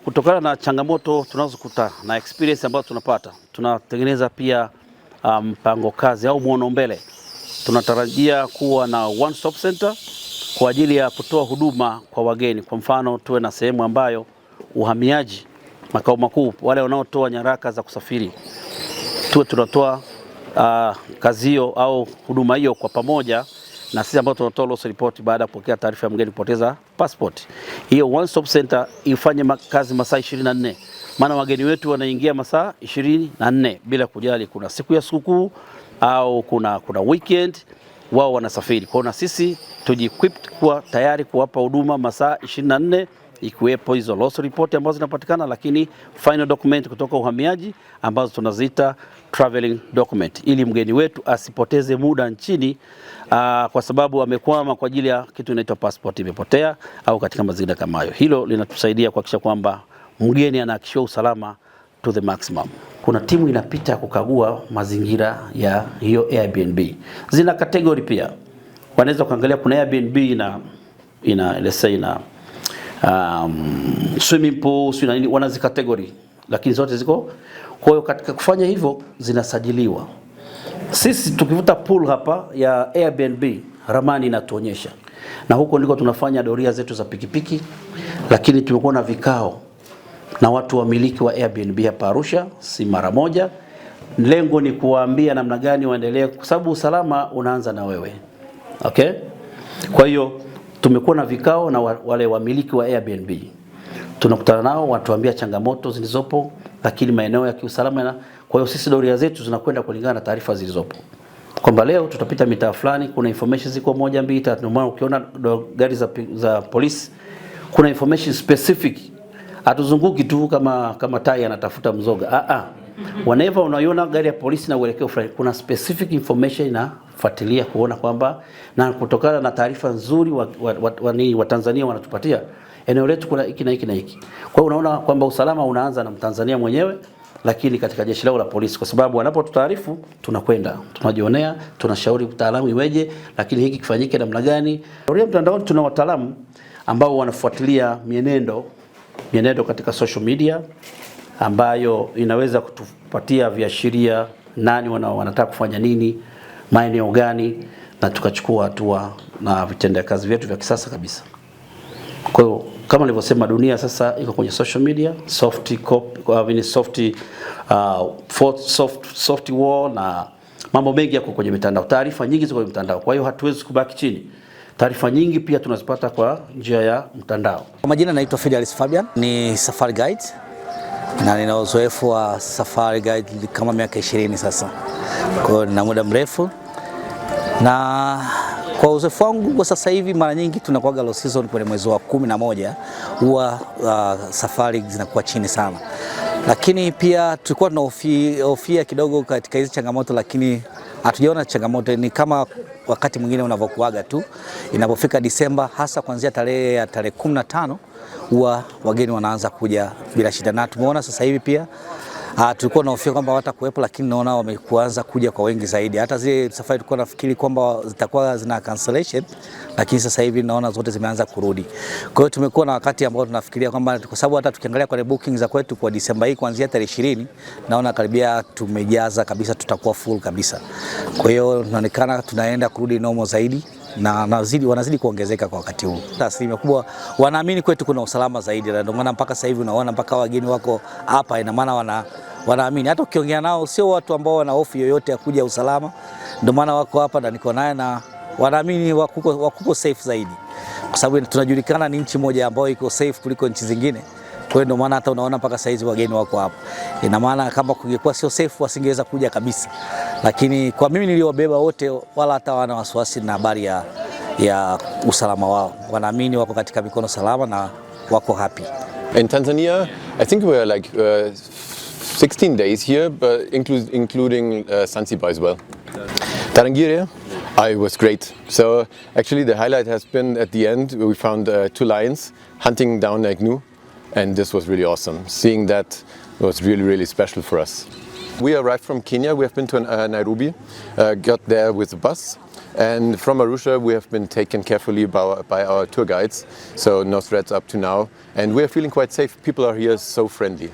Kutokana na changamoto tunazokuta na experience ambazo tunapata, tunatengeneza pia mpango kazi au muono mbele. Tunatarajia kuwa na one stop center kwa ajili ya kutoa huduma kwa wageni. Kwa mfano, tuwe na sehemu ambayo uhamiaji, makao makuu, wale wanaotoa nyaraka za kusafiri, tuwe tunatoa kazi hiyo au huduma hiyo kwa pamoja na sisi ambao tunatoa loss report baada ya kupokea taarifa ya mgeni kupoteza passport. Hiyo one stop center ifanye kazi masaa 24. Maana wageni wetu wanaingia masaa 24 bila kujali kuna siku ya sikukuu au kuna weekend, wao wanasafiri. Kwa na sisi tuji-equipped kuwa tayari kuwapa huduma masaa 24, ikiwepo hizo loss report ambazo zinapatikana, lakini final document kutoka uhamiaji ambazo tunaziita traveling document, ili mgeni wetu asipoteze muda nchini kwa sababu amekwama kwa ajili ya kitu inaitwa passport imepotea au katika mazingira kama hayo. Hilo linatusaidia kuhakikisha kwamba mgeni anahakikishiwa usalama to the maximum. Kuna timu inapita kukagua mazingira ya hiyo Airbnb. Zina category pia. Wanaweza kuangalia kuna Airbnb let's say swimming pool, wanazi category, lakini zote ziko. Kwa hiyo katika kufanya hivyo zinasajiliwa. Sisi tukivuta pool hapa ya Airbnb, ramani inatuonyesha. Na huko ndiko tunafanya doria zetu za pikipiki, lakini tumekuwa na vikao na watu wamiliki wa Airbnb hapa Arusha, si mara moja. Lengo ni kuwaambia namna gani waendelee, kwa sababu usalama unaanza na wewe. Okay? Kwa hiyo tumekuwa na vikao na wale wamiliki wa Airbnb. Tunakutana nao, watuambia changamoto zilizopo, lakini maeneo ya kiusalama. Kwa hiyo sisi doria zetu zinakwenda kulingana na taarifa zilizopo. Kwamba leo tutapita mitaa fulani, kuna information ziko 1 2 3. Ndio maana ukiona gari za polisi kuna information specific. Hatuzunguki tu kama tai anatafuta mzoga. Whenever unaiona gari ya polisi na uelekeo fulani, kuna specific information inafuatilia kuona kwamba, na kutokana na taarifa nzuri wa Tanzania wanatupatia, eneo letu kuna hiki na hiki na hiki. Kwa hiyo unaona kwamba usalama unaanza na Mtanzania mwenyewe, lakini katika jeshi lao la polisi, kwa sababu wanapotutaarifu tunakwenda, tunajionea, tunashauri utaalamu iweje, lakini hiki kifanyike namna gani. Doria mtandaoni tuna wataalamu ambao wanafuatilia mienendo katika social media ambayo inaweza kutupatia viashiria nani wanataka kufanya nini, maeneo gani, na tukachukua hatua na vitendea kazi vyetu vya kisasa kabisa. Kwa hiyo kama nilivyosema, dunia sasa iko kwenye social media, soft war, na mambo mengi yako kwenye mitandao, taarifa nyingi ziko kwenye mitandao. Kwa hiyo hatuwezi kubaki chini. Taarifa nyingi pia tunazipata kwa njia ya mtandao. Kwa majina naitwa Fidelis Fabian, ni safari guide na nina uzoefu wa safari guide kama miaka 20 sasa. Kwa hiyo nina muda mrefu, na kwa uzoefu wangu kwa sasa hivi mara nyingi tunakuaga low season kwenye mwezi wa 11, huwa safari zinakuwa chini sana. Lakini pia tulikuwa tunahofia kidogo katika hizi changamoto, lakini hatujaona changamoto. Ni kama wakati mwingine unavyokuaga tu, inapofika Disemba, hasa kuanzia tarehe 15 huwa wageni wanaanza kuja bila shida. Na tumeona sasa hivi pia tulikuwa tunahofia kwamba watakuwepo, lakini naona wamekuanza kuja kwa wengi zaidi. Hata zile safari tulikuwa nafikiri kwamba zitakuwa zina cancellation, lakini sasa hivi naona zote zimeanza kurudi. Kwa hiyo tumekuwa na wakati ambao tunafikiria kwamba, kwa sababu hata tukiangalia kwa booking za kwetu kwa Disemba hii kuanzia tarehe 20, naona karibia tumejaza kabisa, tutakuwa full kabisa. Kwa hiyo inaonekana tunaenda kurudi normal zaidi, na wanazidi kuongezeka kwa wakati huu. Asilimia kubwa wanaamini kwetu kuna usalama zaidi, na ndio maana mpaka sasa hivi unaona mpaka wageni wako hapa, ina maana wanaamini. Hata ukiongea nao sio watu ambao wana hofu yoyote ya kuja usalama, ndio maana wako hapa na niko naye, na wanaamini wako safe zaidi, kwa sababu tunajulikana ni nchi moja ambayo iko safe kuliko nchi zingine. Kwa hiyo ndio maana hata unaona mpaka saizi wageni wako hapa. Ina maana kama kungekuwa sio safe wasingeweza kuja kabisa. Lakini kwa mimi niliwabeba wote, wala hata wana wasiwasi na habari ya usalama wao. Wanaamini wako katika mikono salama na wako happy. In Tanzania, I think we are like 16 days here, but including Zanzibar as well. Tarangire, it was great. So actually the highlight has been at the end, we found 2 lions hunting down a gnu. And this was really awesome. Seeing that was really, really special for us. We arrived from Kenya. We have been to Nairobi, got there with the bus, And from Arusha we have been taken carefully by our tour guides, so no threats up to now. And we are feeling quite safe. People are here so friendly.